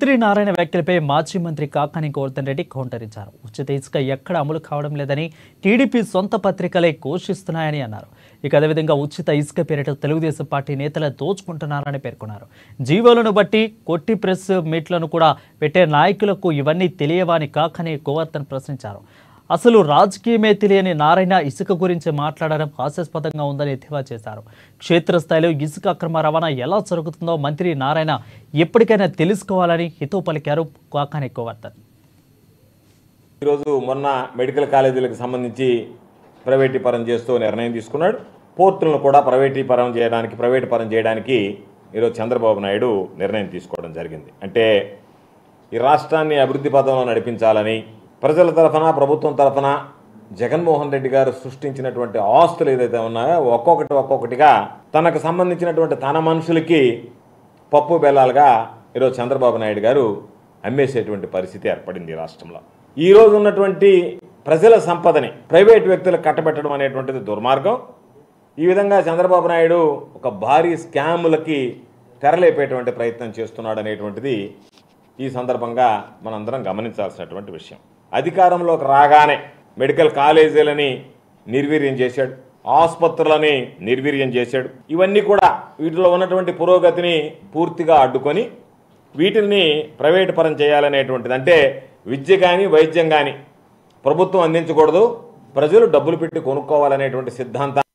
మంత్రి నారాయణ వ్యాఖ్యలపై మాజీ మంత్రి కాకాని గోవర్ధన్ రెడ్డి కౌంటర్ ఇచ్చారు. ఉచిత ఇసుక ఎక్కడ అమలు కావడం లేదని టీడీపీ సొంత పత్రికలే ఘోషిస్తున్నాయని అన్నారు. ఇక అదేవిధంగా ఉచిత ఇసుక పేరిట తెలుగుదేశం పార్టీ నేతలు దోచుకుంటున్నారని పేర్కొన్నారు. జీవోలను బట్టి కొట్టి ప్రెస్ మీట్లను కూడా పెట్టే నాయకులకు ఇవన్నీ తెలియవా అని కాకాని గోవర్ధన్ ప్రశ్నించారు. అసలు రాజకీయమే తెలియని నారాయణ ఇసుక గురించి మాట్లాడడం హాస్యాస్పదంగా ఉందని ఎద్దేవా చేశారు. క్షేత్రస్థాయిలో ఇసుక అక్రమ రవాణా ఎలా జరుగుతుందో మంత్రి నారాయణ ఎప్పటికైనా తెలుసుకోవాలని హితవు పలికారు కాకాని గోవర్ధన్. ఈరోజు మొన్న మెడికల్ కాలేజీలకు సంబంధించి ప్రైవేటీకరణ చేస్తూ నిర్ణయం తీసుకున్నాడు. పోర్టులను కూడా ప్రైవేట్ పరం చేయడానికి ఈరోజు చంద్రబాబు నాయుడు నిర్ణయం తీసుకోవడం జరిగింది. అంటే ఈ రాష్ట్రాన్ని అభివృద్ధి పథంలో నడిపించాలని ప్రజల తరఫున ప్రభుత్వం తరఫున జగన్మోహన్ రెడ్డి గారు సృష్టించినటువంటి ఆస్తులు ఏదైతే ఉన్నాయో ఒక్కొక్కటిగా తనకు సంబంధించినటువంటి తన మనుషులకి పప్పు బెల్లాలుగా ఈరోజు చంద్రబాబు నాయుడు గారు అమ్మేసేటువంటి పరిస్థితి ఏర్పడింది రాష్ట్రంలో. ఈరోజు ఉన్నటువంటి ప్రజల సంపదని ప్రైవేట్ వ్యక్తులకు కట్టబెట్టడం అనేటువంటిది దుర్మార్గం. ఈ విధంగా చంద్రబాబు నాయుడు ఒక భారీ స్కాములకి తెరలేపేటువంటి ప్రయత్నం చేస్తున్నాడు అనేటువంటిది ఈ సందర్భంగా మనందరం గమనించాల్సినటువంటి విషయం. అధికారంలోకి రాగానే మెడికల్ కాలేజీలని నిర్వీర్యం చేశాడు, ఆసుపత్రులని నిర్వీర్యం చేశాడు. ఇవన్నీ కూడా వీటిలో ఉన్నటువంటి పురోగతిని పూర్తిగా అడ్డుకొని వీటిని ప్రైవేట్ పరం చేయాలనేటువంటిది, అంటే విద్య కానీ వైద్యం కానీ ప్రభుత్వం అందించకూడదు, ప్రజలు డబ్బులు పెట్టి కొనుక్కోవాలనేటువంటి సిద్ధాంతం